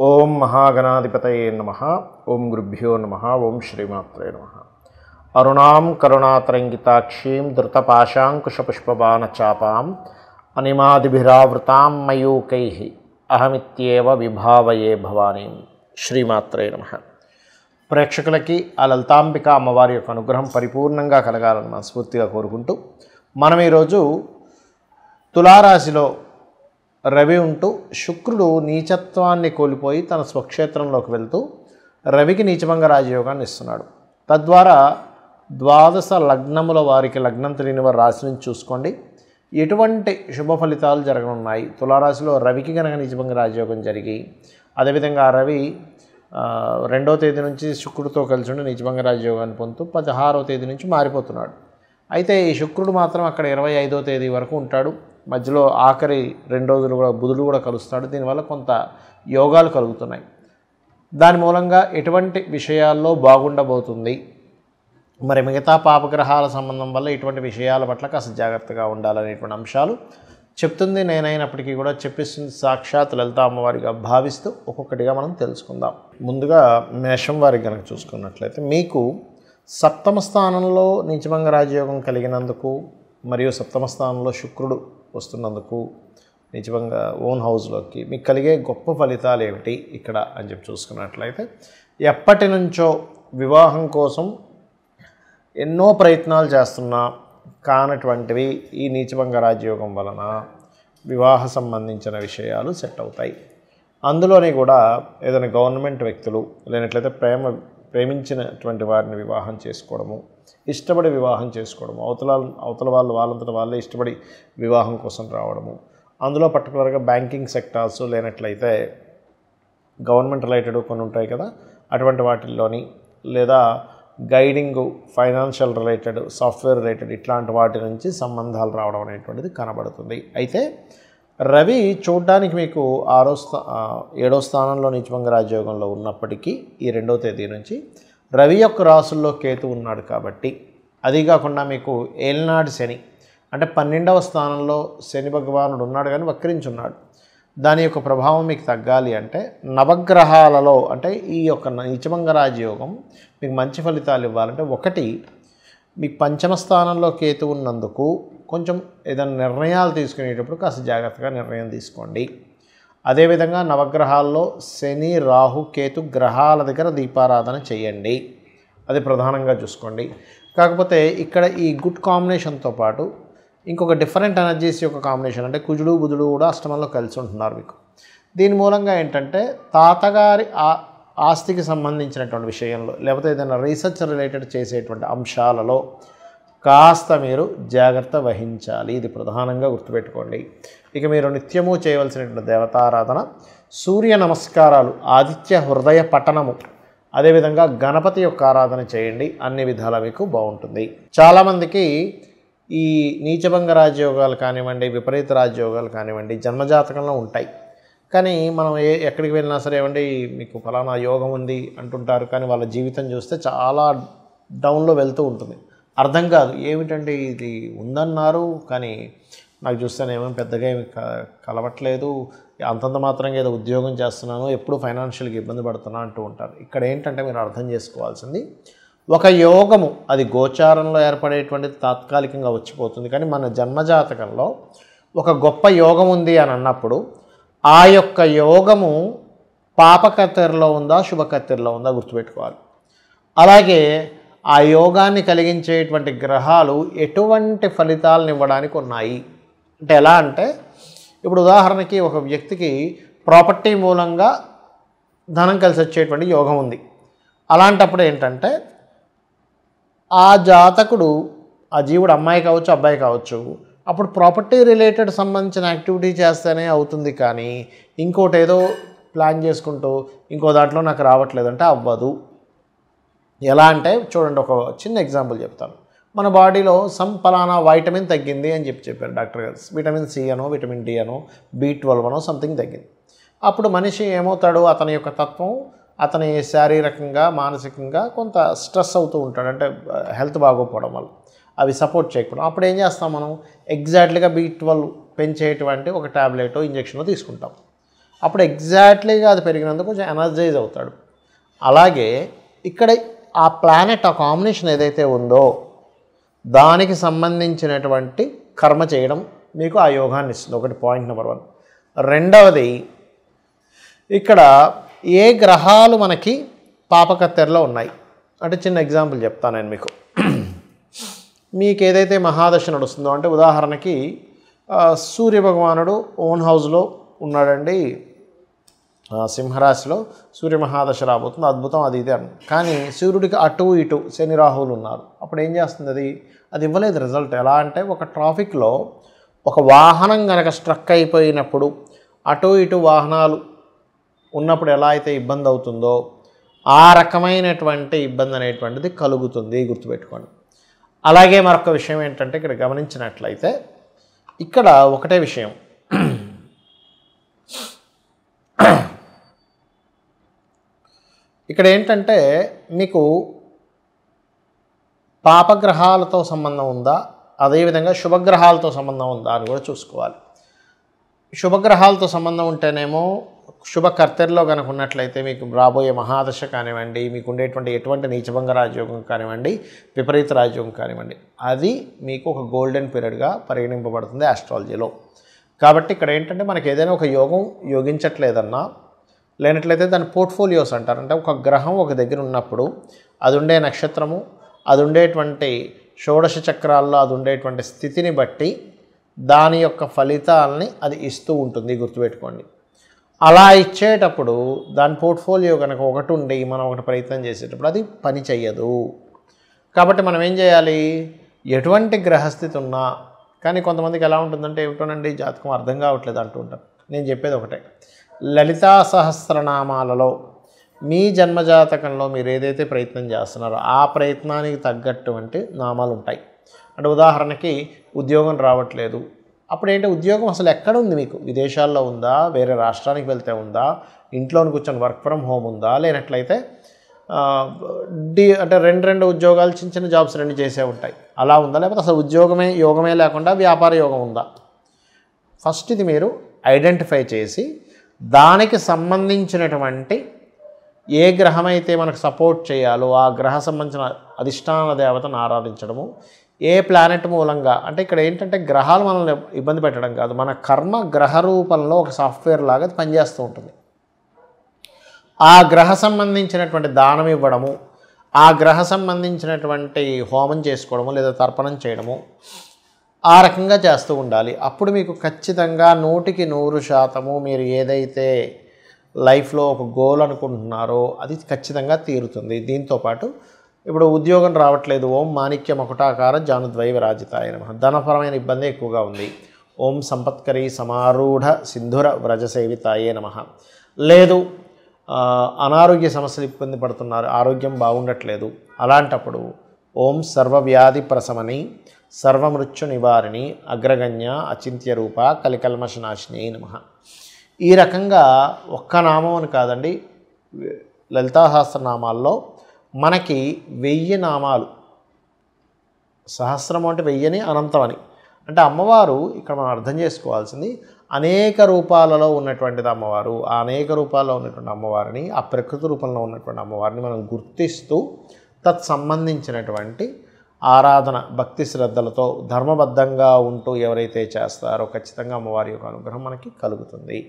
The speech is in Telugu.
ఓం మహాగణాధిపతయే నమః. ఓం గురుభ్యో నమః. ఓం శ్రీమాత్రే నమః. అరుణాం కరుణాతరంగితాక్షీం ధృతపాశాంకుశపుష్పబాణచాపాం అనిమాదిభిరావృతాం మయూకైః అహమిత్యేవ విభావయే భవానీం. శ్రీమాత్రే నమః. ప్రేక్షకులకి ఆ లలితాంబిక అమ్మవారి యొక్క అనుగ్రహం పరిపూర్ణంగా కలగాలని మనస్ఫూర్తిగా కోరుకుంటూ మనం ఈరోజు తులారాశిలో రవి ఉంటూ శుక్రుడు నీచత్వాన్ని కోల్పోయి తన స్వక్షేత్రంలోకి వెళ్తూ రవికి నీచభంగ రాజయోగాన్ని ఇస్తున్నాడు. తద్వారా ద్వాదశ లగ్నముల వారికి లగ్నం తెలియని వారి రాశి నుంచి చూసుకోండి ఎటువంటి శుభ ఫలితాలు జరగనున్నాయి. తులారాశిలో రవికి కనుక నీచభంగ రాజయోగం జరిగి అదేవిధంగా రవి 2వ తేదీ నుంచి శుక్రుడితో కలిసి ఉండి నీచభంగ రాజయోగాన్ని పొందుతూ 16వ తేదీ నుంచి మారిపోతున్నాడు. అయితే ఈ శుక్రుడు మాత్రం అక్కడ 25వ తేదీ వరకు ఉంటాడు. మధ్యలో ఆఖరి 2 రోజులు కూడా బుధుడు కూడా కలుస్తాడు. దీనివల్ల కొంత యోగాలు కలుగుతున్నాయి. దాని మూలంగా ఎటువంటి విషయాల్లో బాగుండబోతుంది, మరి మిగతా పాపగ్రహాల సంబంధం వల్ల ఇటువంటి విషయాల పట్ల కాస్త జాగ్రత్తగా ఉండాలనేటువంటి అంశాలు చెప్తుంది. నేనైనప్పటికీ కూడా చెప్పిస్తుంది సాక్షాత్ లలిత అమ్మవారిగా భావిస్తూ ఒక్కొక్కటిగా మనం తెలుసుకుందాం. ముందుగా మేషం వారికి కనుక చూసుకున్నట్లయితే మీకు సప్తమ స్థానంలో నీచభంగ రాజయోగం కలిగినందుకు మరియు సప్తమ స్థానంలో శుక్రుడు వస్తున్నందుకు నీచభంగ ఓన్ హౌస్లోకి మీకు కలిగే గొప్ప ఫలితాలు ఏమిటి ఇక్కడ అని చెప్పి చూసుకున్నట్లయితే, ఎప్పటి నుంచో వివాహం కోసం ఎన్నో ప్రయత్నాలు చేస్తున్నా కానటువంటివి ఈ నీచభంగ రాజయోగం వలన వివాహ సంబంధించిన విషయాలు సెట్ అవుతాయి. అందులోని కూడా ఏదైనా గవర్నమెంట్ వ్యక్తులు లేనట్లయితే ప్రేమించినటువంటి వారిని వివాహం చేసుకోవడము, ఇష్టపడి వివాహం చేసుకోవడము, అవతల వాళ్ళంతట వాళ్ళే ఇష్టపడి వివాహం కోసం రావడము, అందులో పర్టికులర్గా బ్యాంకింగ్ సెక్టార్స్ లేనట్లయితే గవర్నమెంట్ రిలేటెడ్ కొన్ని ఉంటాయి కదా, అటువంటి వాటిల్లోని లేదా guiding financial related software related ఇట్లాంటి వాటి నుంచి సంబంధాలు రావడం అనేటువంటిది కనబడుతుంది. అయితే రవి చూడ్డానికి మీకు 7వ స్థానంలో నీచభంగ రాజయోగంలో ఉన్నప్పటికీ ఈ 2వ తేదీ నుంచి రవి యొక్క రాసుల్లో కేతు ఉన్నాడు కాబట్టి, అది కాకుండా మీకు ఏలినాటి శని అంటే 12వ స్థానంలో శని భగవానుడు ఉన్నాడు కానీ వక్రించున్నాడు. దాని యొక్క ప్రభావం మీకు తగ్గాలి అంటే నవగ్రహాలలో అంటే ఈ యొక్క నీచభంగ రాజయోగం మీకు మంచి ఫలితాలు ఇవ్వాలంటే, ఒకటి మీకు 5వ స్థానంలో కేతు ఉన్నందుకు కొంచెం ఏదైనా నిర్ణయాలు తీసుకునేటప్పుడు కాస్త జాగ్రత్తగా నిర్ణయం తీసుకోండి. అదేవిధంగా నవగ్రహాల్లో శని రాహు కేతు గ్రహాల దగ్గర దీపారాధన చేయండి, అది ప్రధానంగా చూసుకోండి. కాకపోతే ఇక్కడ ఈ గుడ్ కాంబినేషన్తో పాటు ఇంకొక డిఫరెంట్ ఎనర్జీస్ యొక్క కాంబినేషన్ అంటే కుజుడు బుధుడు కూడా అష్టమంలో కలిసి ఉంటున్నారు మీకు. దీని మూలంగా ఏంటంటే తాతగారి ఆస్తికి సంబంధించినటువంటి విషయంలో లేకపోతే ఏదైనా రీసెర్చ్ రిలేటెడ్ చేసేటువంటి అంశాలలో కాస్త మీరు జాగ్రత్త వహించాలి. ఇది ప్రధానంగా గుర్తుపెట్టుకోండి. ఇక మీరు నిత్యము చేయవలసినటువంటి దేవతారాధన, సూర్య నమస్కారాలు, ఆదిత్య హృదయ పఠనము, అదేవిధంగా గణపతి యొక్క ఆరాధన చేయండి. అన్ని విధాలా మీకు బాగుంటుంది. చాలామందికి ఈ నీచభంగ రాజయోగాలు కానివ్వండి, విపరీత రాజయోగాలు కానివ్వండి జన్మజాతకంలో ఉంటాయి. కానీ మనం ఎక్కడికి వెళ్ళినా సరే ఏమండి మీకు ఫలానా యోగం ఉంది అంటుంటారు, కానీ వాళ్ళ జీవితం చూస్తే చాలా డౌన్లో వెళ్తూ ఉంటుంది. అర్థం కాదు ఏమిటంటే ఇది ఉందన్నారు కానీ నాకు చూస్తేనేమో పెద్దగా ఏమి కలవట్లేదు, అంతంత మాత్రంగా ఏదో ఉద్యోగం చేస్తున్నాను, ఎప్పుడు ఫైనాన్షియల్గా ఇబ్బంది పడుతున్నా అంటూ ఉంటారు. ఇక్కడ ఏంటంటే మీరు అర్థం చేసుకోవాల్సింది, ఒక యోగము అది గోచారంలో ఏర్పడేటువంటిది తాత్కాలికంగా వచ్చిపోతుంది. కానీ మన జన్మజాతకంలో ఒక గొప్ప యోగం ఉంది అని అన్నప్పుడు ఆ యొక్క యోగము పాపకత్తెరలో ఉందా శుభకత్తెరలో ఉందా గుర్తుపెట్టుకోవాలి. అలాగే ఆ యోగాన్ని కలిగించేటువంటి గ్రహాలు ఎటువంటి ఫలితాలను ఇవ్వడానికి ఉన్నాయి అంటే ఎలా అంటే, ఇప్పుడు ఉదాహరణకి ఒక వ్యక్తికి ప్రాపర్టీ మూలంగా ధనం కలిసి వచ్చేటువంటి యోగం ఉంది. అలాంటప్పుడు ఏంటంటే ఆ జాతకుడు ఆ జీవుడు అమ్మాయి కావచ్చు అబ్బాయి కావచ్చు అప్పుడు ప్రాపర్టీ రిలేటెడ్ సంబంధించిన యాక్టివిటీ చేస్తేనే అవుతుంది. కానీ ఇంకోటి ఏదో ప్లాన్ చేసుకుంటూ ఇంకో దాంట్లో నాకు రావట్లేదంటే అవ్వదు. ఎలా అంటే చూడండి, ఒక చిన్న ఎగ్జాంపుల్ చెప్తాను. మన బాడీలో పలానా వైటమిన్ తగ్గింది అని చెప్పారు డాక్టర్ గారు. విటమిన్ సి అనో విటమిన్ డి అనో B12 అనో సంథింగ్ తగ్గింది. అప్పుడు మనిషి ఏమవుతాడు, అతని యొక్క తత్వం అతని శారీరకంగా మానసికంగా కొంత స్ట్రెస్ అవుతూ ఉంటాడు. అంటే హెల్త్ బాగోపోవడం వల్ల అవి సపోర్ట్ చేయకపోవడం. అప్పుడు ఏం చేస్తాం మనం, ఎగ్జాక్ట్లీగా B12 పెంచేటువంటి ఒక ట్యాబ్లెట్ ఇంజెక్షన్లో తీసుకుంటాం. అప్పుడు ఎగ్జాక్ట్లీగా అది పెరిగినందుకు కొంచెం ఎనర్జైజ్ అవుతాడు. అలాగే ఇక్కడ ఆ ప్లానెట్ ఆ కాంబినేషన్ ఏదైతే ఉందో దానికి సంబంధించినటువంటి కర్మ చేయడం మీకు ఆ యోగాన్ని ఇస్తుంది. ఒకటి పాయింట్ నెంబర్ 1. రెండవది, ఇక్కడ ఏ గ్రహాలు మనకి పాపకత్తెరలో ఉన్నాయి అంటే చిన్న ఎగ్జాంపుల్ చెప్తాను నేను మీకు. మీకు ఏదైతే మహాదశ నడుస్తుందో అంటే ఉదాహరణకి సూర్యభగవానుడు ఓన్ హౌస్లో ఉన్నాడండి, సింహరాశిలో సూర్య మహాదశ రాబోతుంది, అద్భుతం, అది ఇది అని. కానీ సూర్యుడికి అటు ఇటు శని రాహువులు ఉన్నారు. అప్పుడు ఏం చేస్తుంది? అది ఇవ్వలేదు రిజల్ట్. ఎలా అంటే ఒక ట్రాఫిక్లో ఒక వాహనం కనుక స్ట్రక్ అయిపోయినప్పుడు అటు ఇటు వాహనాలు ఉన్నప్పుడు ఎలా అయితే ఇబ్బంది అవుతుందో ఆ రకమైనటువంటి ఇబ్బంది అనేటువంటిది కలుగుతుంది, గుర్తుపెట్టుకోండి. అలాగే మరొక విషయం ఏంటంటే ఇక్కడ గమనించినట్లయితే ఇక్కడ ఒకటే విషయం, ఇక్కడ ఏంటంటే మీకు పాపగ్రహాలతో సంబంధం ఉందా, అదేవిధంగా శుభగ్రహాలతో సంబంధం ఉందా అని కూడా చూసుకోవాలి. శుభగ్రహాలతో సంబంధం ఉంటేనేమో శుభకర్తెరలో కనుక ఉన్నట్లయితే మీకు రాబోయే మహాదశ కానివ్వండి, మీకు ఉండేటువంటి ఎటువంటి నీచభంగ రాజయోగం కానివ్వండి, విపరీత రాజయోగం కానివ్వండి, అది మీకు ఒక గోల్డెన్ పీరియడ్గా పరిగణింపబడుతుంది ఆస్ట్రాలజీలో. కాబట్టి ఇక్కడ ఏంటంటే మనకి ఏదైనా ఒక యోగం యోగించట్లేదన్నా లేనట్లయితే దాని పోర్ట్ఫోలియోస్ అంటారు. అంటే ఒక గ్రహం ఒక దగ్గర ఉన్నప్పుడు అది ఉండే నక్షత్రము, అది ఉండేటువంటి షోడశ చక్రాల్లో అది ఉండేటువంటి స్థితిని బట్టి దాని యొక్క ఫలితాలని అది ఇస్తూ ఉంటుంది, గుర్తుపెట్టుకోండి. అలా ఇచ్చేటప్పుడు దాని పోర్ట్ఫోలియో కనుక ఒకటి ఉండి మనం ఒకటి ప్రయత్నం చేసేటప్పుడు అది పని చెయ్యదు. కాబట్టి మనం ఏం చేయాలి? ఎటువంటి గ్రహస్థితి ఉన్నా, కానీ కొంతమందికి ఎలా ఉంటుందంటే ఏమిటోనండి జాతకం అర్థం కావట్లేదు అంటూ ఉంటారు. నేను చెప్పేది ఒకటే, లలితా సహస్రనామాలలో మీ జన్మజాతకంలో మీరు ఏదైతే ప్రయత్నం చేస్తున్నారో ఆ ప్రయత్నానికి తగ్గటువంటి నామాలు ఉంటాయి. అంటే ఉదాహరణకి ఉద్యోగం రావట్లేదు, అప్పుడు ఏంటి, ఉద్యోగం అసలు ఎక్కడ ఉంది మీకు? విదేశాల్లో ఉందా, వేరే రాష్ట్రానికి వెళ్తే ఉందా, ఇంట్లోని కూర్చొని వర్క్ ఫ్రమ్ హోమ్ ఉందా, లేనట్లయితే అంటే రెండు ఉద్యోగాలు చిన్న చిన్న జాబ్స్ రెండు చేసే ఉంటాయి, అలా ఉందా, లేకపోతే అసలు యోగమే లేకుండా వ్యాపార యోగం ఉందా? ఫస్ట్ ఇది మీరు ఐడెంటిఫై చేసి దానికి సంబంధించినటువంటి ఏ గ్రహమైతే మనకు సపోర్ట్ చేయాలో ఆ గ్రహ సంబంధించిన అధిష్టాన దేవతను ఆరాధించడము. ఏ ప్లానెట్ మూలంగా అంటే ఇక్కడ ఏంటంటే గ్రహాలు మనల్ని ఇబ్బంది పెట్టడం కాదు, మన కర్మ గ్రహ రూపంలో ఒక సాఫ్ట్వేర్ లాగా పనిచేస్తూ ఉంటుంది. ఆ గ్రహ సంబంధించినటువంటి దానం ఇవ్వడము, ఆ గ్రహ సంబంధించినటువంటి హోమం చేసుకోవడము లేదా తర్పణం చేయడము, ఆ రకంగా చేస్తూ ఉండాలి. అప్పుడు మీకు ఖచ్చితంగా 100% మీరు ఏదైతే లైఫ్లో ఒక గోల్ అనుకుంటున్నారో అది ఖచ్చితంగా తీరుతుంది. దీంతోపాటు ఇప్పుడు ఉద్యోగం రావట్లేదు, ఓం మాణిక్య మకుటాకార జానుద్వయ విరాజితాయ నమః. ధనపరమైన ఇబ్బంది ఎక్కువగా ఉంది, ఓం సంపత్కరీ సమారూఢ సింధుర వ్రజసేవితాయే నమః. లేదు అనారోగ్య సమస్యలు ఇబ్బంది పడుతున్నారు, ఆరోగ్యం బాగుండట్లేదు, అలాంటప్పుడు ఓం సర్వవ్యాధి ప్రశమని సర్వమృత్యు నివారిణి అగ్రగణ్య అచింత్య రూప కలికల్మషనాశిని నమః. ఈ రకంగా ఒక్క నామం అని కాదండి, లలితా సహస్రనామాల్లో మనకి 1000 నామాలు, సహస్రం అంటే 1000 అనంతం అని. అంటే అమ్మవారు ఇక్కడ మనం అర్థం చేసుకోవాల్సింది అనేక రూపాలలో ఉన్నటువంటిది అమ్మవారు. ఆ అనేక రూపాల్లో ఉన్నటువంటి అమ్మవారిని, ఆ ప్రకృతి రూపంలో ఉన్నటువంటి అమ్మవారిని మనం గుర్తిస్తూ తత్సంబంధించినటువంటి ఆరాధన భక్తి శ్రద్ధలతో ధర్మబద్ధంగా ఉంటూ ఎవరైతే చేస్తారో ఖచ్చితంగా అమ్మవారి యొక్క అనుగ్రహం మనకి కలుగుతుంది.